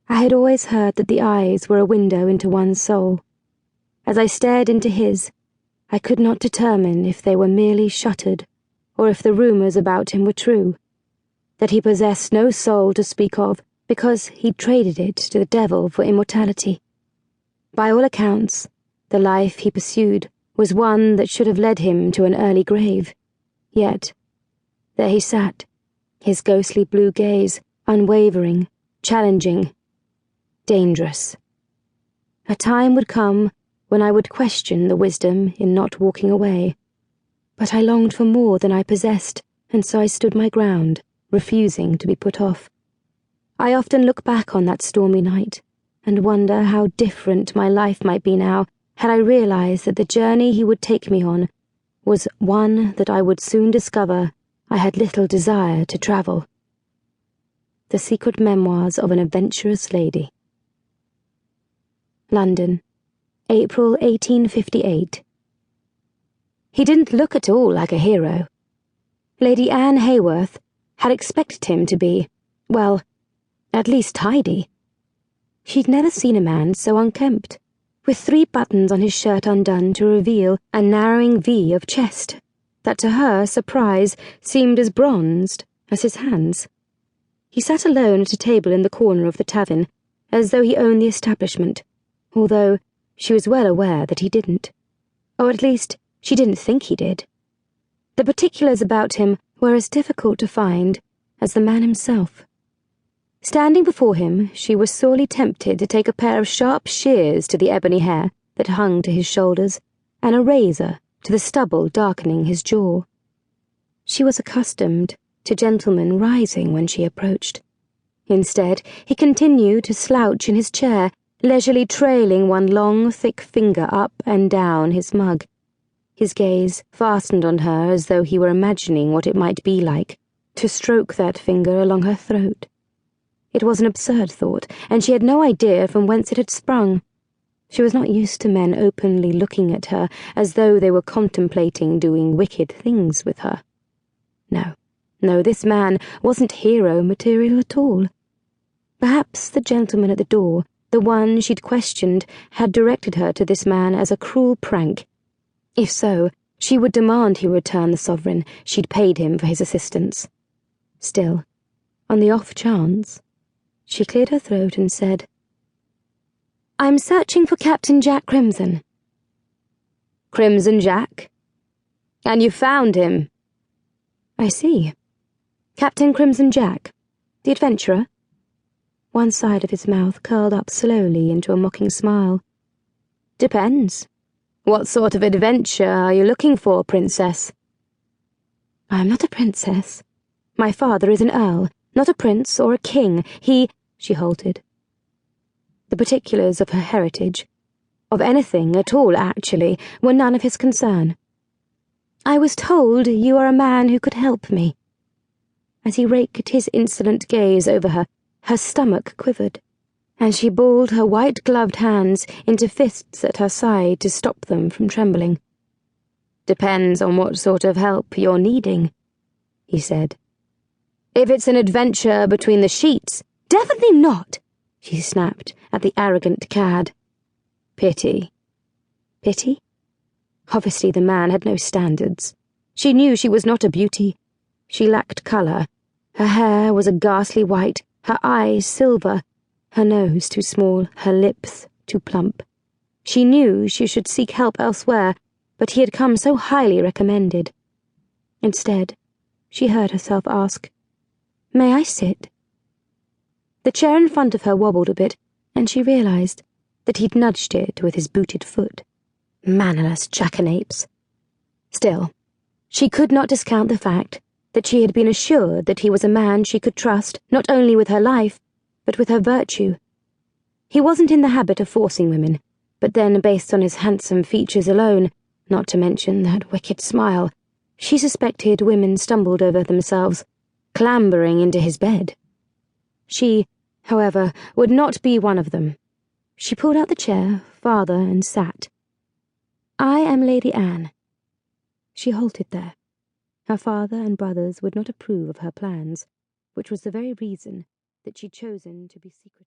I had always heard that the eyes were a window into one's soul. As I stared into his, I could not determine if they were merely shuttered, or if the rumours about him were true, that he possessed no soul to speak of because he'd traded it to the devil for immortality. By all accounts, the life he pursued was one that should have led him to an early grave. Yet, there he sat, his ghostly blue gaze unwavering, challenging, dangerous. A time would come when I would question the wisdom in not walking away, but I longed for more than I possessed, and so I stood my ground, refusing to be put off. I often look back on that stormy night and wonder how different my life might be now had I realized that the journey he would take me on was one that I would soon discover I had little desire to travel. The Secret Memoirs of an Adventurous Lady. London, April 1858. He didn't look at all like a hero. Lady Anne Haworth had expected him to be, well, at least tidy. She'd never seen a man so unkempt, with 3 buttons on his shirt undone to reveal a narrowing V of chest that to her surprise seemed as bronzed as his hands. He sat alone at a table in the corner of the tavern, as though he owned the establishment, although she was well aware that he didn't. Or at least, she didn't think he did. The particulars about him were as difficult to find as the man himself. Standing before him, she was sorely tempted to take a pair of sharp shears to the ebony hair that hung to his shoulders, and a razor to the stubble darkening his jaw. She was accustomed to gentlemen rising when she approached. Instead, he continued to slouch in his chair, leisurely trailing one long, thick finger up and down his mug, his gaze fastened on her as though he were imagining what it might be like to stroke that finger along her throat. It was an absurd thought, and she had no idea from whence it had sprung. She was not used to men openly looking at her as though they were contemplating doing wicked things with her. No, this man wasn't hero material at all. Perhaps the gentleman at the door, the one she'd questioned, had directed her to this man as a cruel prank. If so, she would demand he return the sovereign she'd paid him for his assistance. Still, on the off chance, she cleared her throat and said, "I'm searching for Captain Jack Crimson." "Crimson Jack? And you found him?" "I see. Captain Crimson Jack, the adventurer?" One side of his mouth curled up slowly into a mocking smile. "Depends. What sort of adventure are you looking for, Princess?" "I am not a princess. My father is an earl, not a prince or a king. She halted. The particulars of her heritage, of anything at all actually, were none of his concern. "I was told you are a man who could help me." As he raked his insolent gaze over her, her stomach quivered, and she balled her white-gloved hands into fists at her side to stop them from trembling. "Depends on what sort of help you're needing," he said. "If it's an adventure between the sheets—" "Definitely not!" she snapped at the arrogant cad. "Pity." Pity? Obviously the man had no standards. She knew she was not a beauty. She lacked colour. Her hair was a ghastly white, her eyes silver, her nose too small, her lips too plump. She knew she should seek help elsewhere, but he had come so highly recommended. Instead, she heard herself ask, "May I sit?" The chair in front of her wobbled a bit, and she realized that he'd nudged it with his booted foot. Mannerless jackanapes. Still, she could not discount the fact that she had been assured that he was a man she could trust not only with her life, but with her virtue. He wasn't in the habit of forcing women, but then based on his handsome features alone, not to mention that wicked smile, she suspected women stumbled over themselves, clambering into his bed. She, however, would not be one of them. She pulled out the chair farther and sat. "I am Lady Anne." She halted there. Her father and brothers would not approve of her plans, which was the very reason that she'd chosen to be secretive.